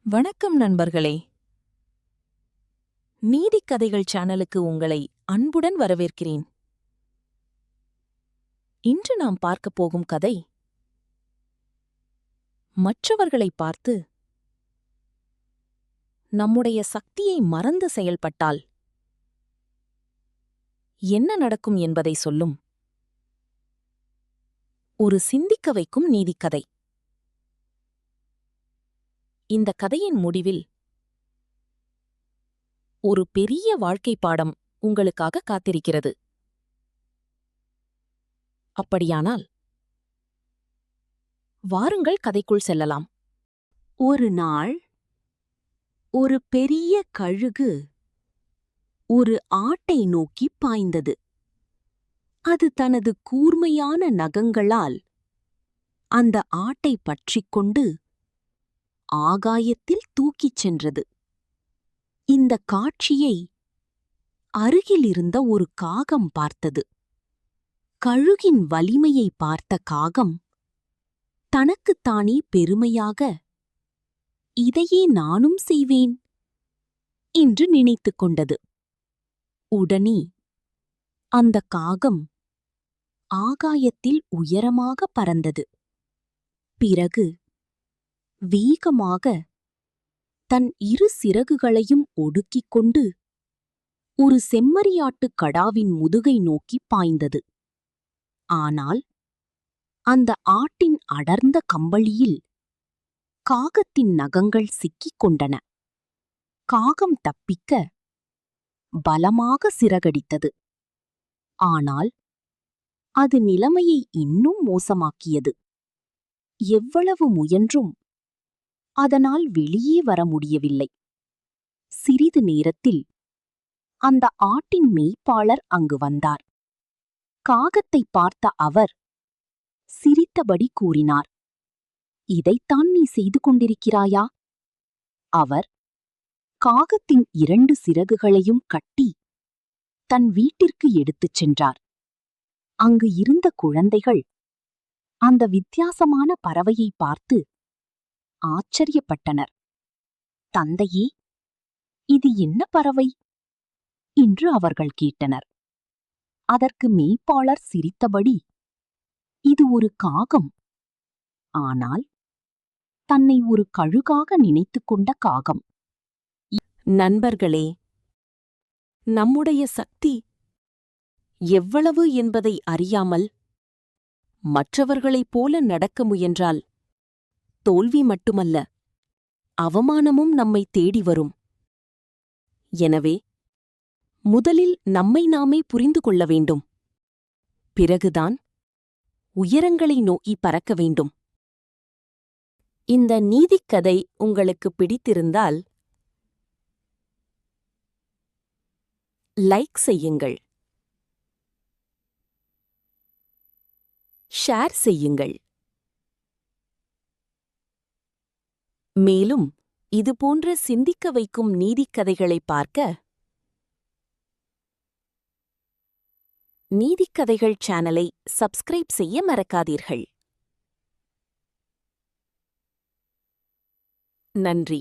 வணக்கம் நண்பர்களே. நீதிக்கதைகள் சேனலுக்கு உங்களை அன்புடன் வரவேற்கிறேன். இன்று நாம் பார்க்கப் போகும் கதை மற்றவர்களை பார்த்து நம்முடைய சக்தியை மறந்து செயல்பட்டால் என்ன நடக்கும் என்பதை சொல்லும் ஒரு சிந்திக்க வைக்கும் நீதிக்கதை. இந்த கதையின் முடிவில் ஒரு பெரிய வாழ்க்கை பாடம் உங்களுக்காக காத்திருக்கிறது. அப்படியானால் வாருங்கள் கதைக்குள் செல்லலாம். ஒரு நாள் ஒரு பெரிய கழுகு ஒரு ஆட்டை நோக்கிப் பாய்ந்தது. அது தனது கூர்மையான நகங்களால் அந்த ஆட்டை பற்றிக் கொண்டு ஆகாயத்தில் தூக்கிச் சென்றது. இந்த காட்சியை அருகிலிருந்த ஒரு காகம் பார்த்தது. கழுகின் வலிமையை பார்த்த காகம் தனக்குத்தானே பெருமையாக, இதையே நானும் செய்வேன் என்று நினைத்துக் கொண்டது. உடனே அந்த காகம் ஆகாயத்தில் உயரமாக பறந்தது. பிறகு வேகமாக தன் இரு சிறகுகளையும் ஒடுக்கிக் கொண்டு ஒரு செம்மறியாட்டுக் கடாவின் முதுகை நோக்கிப் பாய்ந்தது. ஆனால் அந்த ஆட்டின் அடர்ந்த கம்பளியில் காகத்தின் நகங்கள் சிக்கிக் கொண்டன. காகம் தப்பிக்க பலமாக சிறகடித்தது. ஆனால் அது நிலைமையை இன்னும் மோசமாக்கியது. எவ்வளவு முயன்றும் அதனால் வெளியே வர முடியவில்லை. சிறிது நேரத்தில் அந்த ஆட்டின் மேய்ப்பாளர் அங்கு வந்தார். காகத்தை பார்த்த அவர் சிரித்தபடி கூறினார், "இதைத்தான் நீ செய்து கொண்டிருக்கிறாயா?" அவர் காகத்தின் 2 சிறகுகளையும் கட்டி தன் வீட்டிற்கு எடுத்துச் சென்றார். அங்கு இருந்த குழந்தைகள் அந்த வித்தியாசமான பறவையை பார்த்து ஆச்சரியப்பட்டனர். "தந்தையே, இது என்ன பறவை?" என்று அவர்கள் கேட்டனர். அதற்கு மேய்ப்பாளர் சிரித்தபடி, "இது ஒரு காகம். ஆனால் தன்னை ஒரு கழுகாக நினைத்துக் கொண்ட காகம்." நண்பர்களே, நம்முடைய சக்தி எவ்வளவு என்பதை அறியாமல் மற்றவர்களைப் போல நடக்க முயன்றால் தோல்வி மட்டுமல்ல, அவமானமும் நம்மை தேடி வரும். எனவே முதலில் நம்மை நாமே புரிந்து கொள்ள வேண்டும். பிறகுதான் உயரங்களை நோக்கி பறக்க வேண்டும். இந்த நீதிக்கதை உங்களுக்கு பிடித்திருந்தால் லைக் செய்யுங்கள், ஷேர் செய்யுங்கள். மேலும் இதுபோன்ற சிந்திக்க வைக்கும் நீதிக்கதைகளை பார்க்க நீதிக்கதைகள் சேனலை சப்ஸ்கிரைப் செய்ய மறக்காதீர்கள். நன்றி.